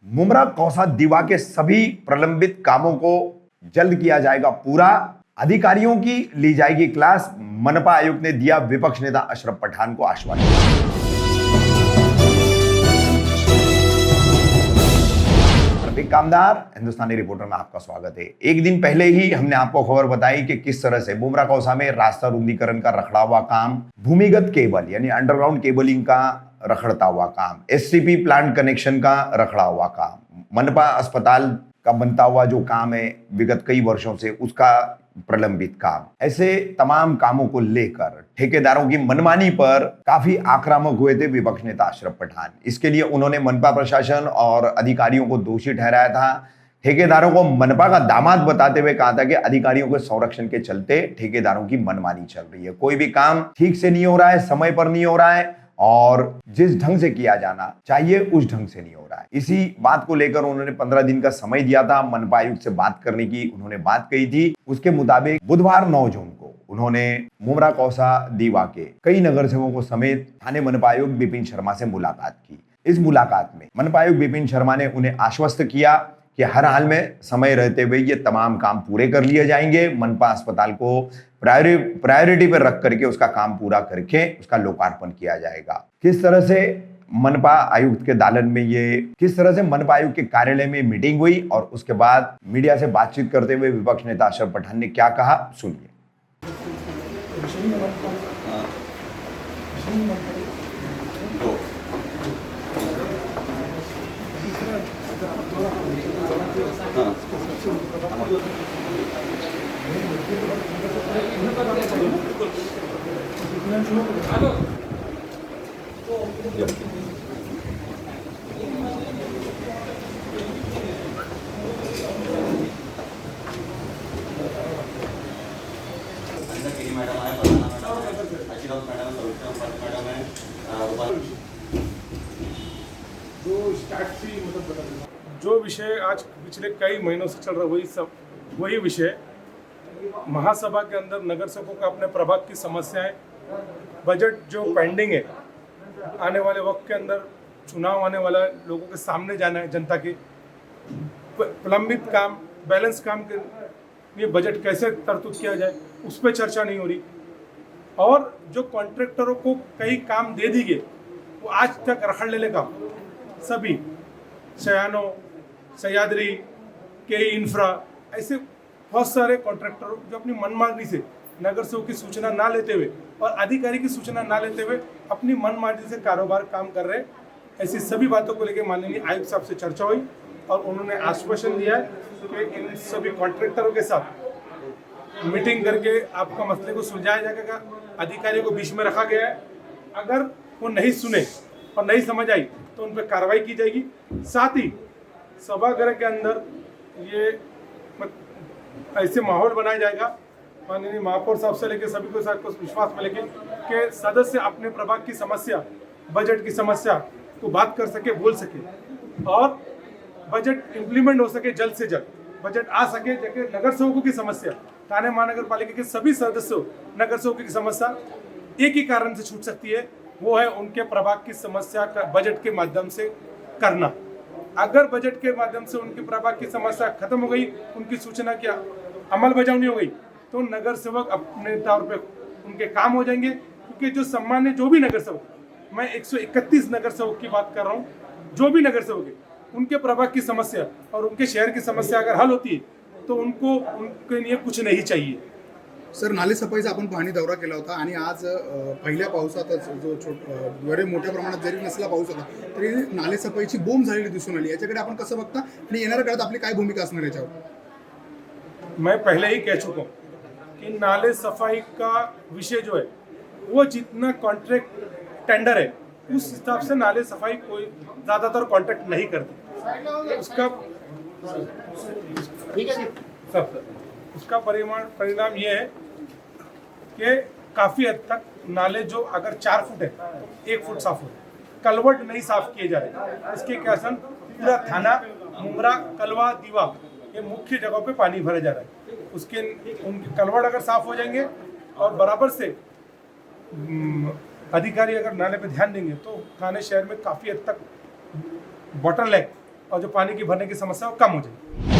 मुमरा कौसा दीवा के सभी प्रलंबित कामों को जल्द किया जाएगा पूरा। अधिकारियों की ली जाएगी क्लास। मनपा आयुक्त ने दिया विपक्ष नेता अशरफ पठान को आश्वासन। रफीक कामदार, हिंदुस्तानी रिपोर्टर में आपका स्वागत है। एक दिन पहले ही हमने आपको खबर बताई कि किस तरह से मुमरा कौसा में रास्ता रुंदीकरण का रखड़ा हुआ काम, भूमिगत केबल यानी अंडरग्राउंड केबलिंग का रखड़ता हुआ काम, एसटीपी प्लांट कनेक्शन का रखड़ा हुआ काम, मनपा अस्पताल का बनता हुआ जो काम है विगत कई वर्षों से उसका प्रलंबित काम, ऐसे तमाम कामों को लेकर ठेकेदारों की मनमानी पर काफी आक्रामक हुए थे विपक्ष नेता अशरफ पठान। इसके लिए उन्होंने मनपा प्रशासन और अधिकारियों को दोषी ठहराया था। ठेकेदारों को मनपा का दामाद बताते हुए कहा था कि अधिकारियों के संरक्षण के चलते ठेकेदारों की मनमानी चल रही है, कोई भी काम ठीक से नहीं हो रहा है, समय पर नहीं हो रहा है और जिस ढंग से किया जाना चाहिए उस ढंग से नहीं हो रहा है। इसी बात को लेकर उन्होंने 15 दिन का समय दिया था मनपा आयुक्त से बात करने की। उन्होंने बात कही थी, उसके मुताबिक बुधवार 9 जून को उन्होंने मुमरा कौसा दीवा के कई नगर सेवकों समेत थाने मनपा आयुक्त विपिन शर्मा से मुलाकात की। इस मुलाकात में मनपा आयुक्त विपिन शर्मा ने उन्हें आश्वस्त किया कि हर हाल में समय रहते हुए ये तमाम काम पूरे कर लिए जाएंगे। मनपा अस्पताल को प्रायोरिटी पर रख करके उसका काम पूरा करके उसका लोकार्पण किया जाएगा। किस तरह से मनपा आयुक्त के दालन में किस तरह से मनपा आयुक्त के कार्यालय में मीटिंग हुई और उसके बाद मीडिया से बातचीत करते हुए विपक्ष नेता अशरफ पठान ने क्या कहा, सुनिए। जो विषय आज पिछले कई महीनों से चल रहा वही विषय महासभा के अंदर नगर सेवकों का अपने प्रभाग की समस्याएं, बजट जो पेंडिंग है, आने वाले वक्त के अंदर चुनाव आने वाला लोगों के सामने जाना है, जनता के प्रलंबित काम, बैलेंस काम के लिए बजट कैसे तरतूब किया जाए उस पर चर्चा नहीं हो रही। और जो कॉन्ट्रैक्टरों को कई काम दे दी गए वो आज तक रखड़ लेने का सभी शयानो, सह्याद्री, के इंफ्रा, ऐसे बहुत सारे कॉन्ट्रैक्टरों जो अपनी मनमानी से नगर सेवक की सूचना ना लेते हुए और अधिकारी की सूचना ना लेते हुए अपनी मनमानी से कारोबार काम कर रहे, ऐसी सभी बातों को लेकर माननीय आयुक्त साहब से चर्चा हुई और उन्होंने आश्वासन दिया है कि इन सभी कॉन्ट्रैक्टरों के साथ मीटिंग करके आपका मसले को सुलझाया जाएगा। अधिकारियों को बीच में रखा गया है, अगर वो नहीं सुने और नहीं समझ आई तो उन पर कार्रवाई की जाएगी। साथ ही सभागृह के अंदर ये ऐसे माहौल बनाया जाएगा, माननीय महापौर साहब से लेकर सभी को साथ को विश्वास में लेके कि सदस्य अपने प्रभाग की समस्या, बजट की समस्या को बात कर सके, बोल सके और बजट इम्प्लीमेंट हो सके, जल्द से जल्द बजट आ सके, जबकि नगर सेवकों की समस्या, थाने महानगर पालिका के सभी सदस्यों, नगर सेवकों की समस्या एक ही कारण से छूट सकती है, वो है उनके प्रभाग की समस्या का बजट के माध्यम से करना। अगर बजट के माध्यम से उनके प्रभाग की समस्या खत्म हो गई, उनकी सूचना की अमल बजावनी हो गई, तो नगर सेवक अपने तौर पे उनके काम हो जाएंगे। क्योंकि जो सम्मान्य जो भी नगर सेवक, मैं 131 नगर सेवक की बात कर रहा हूँ, जो भी नगर सेवक है उनके प्रभाग की समस्या और उनके शहर की समस्या अगर हल होती है तो उनके लिए कुछ नहीं चाहिए। सर, नाले सफाईचा आपण पाहणी दौरा केला होता आणि आज पहिल्या पावसातच जो बरे मोठ्या प्रमाणात जरी नसला पाऊस होता तरी नाले सफाईची बोंब झालेली दिसून आली। याच्याकडे आपण कसं बघता आणि येणाऱ्या काळात आपली काय भूमिका असणार याच्यावर? मैं पहले ही कह चुका हूँ कि नाले सफाई का विषय जो है वो जितना कॉन्ट्रैक्ट टेंडर है उस हिसाब से नाले सफाई कोई ज़्यादातर कॉन्ट्रैक्ट नहीं करती। उसका परिणाम ये है कि काफ़ी हद तक नाले जो अगर 4 फुट है तो 1 फुट साफ हो रहे, कलवट नहीं साफ किए जा रहे। इसके कारण पूरा थाना मुमरा, कलवा, दीवा ये मुख्य जगहों पे पानी भरा जा रहा है। उनके कलवट अगर साफ हो जाएंगे और बराबर से अधिकारी अगर नाले पे ध्यान देंगे तो थाने शहर में काफ़ी हद तक बॉटल नेक और जो पानी की भरने की समस्या है वो कम हो जाएगी।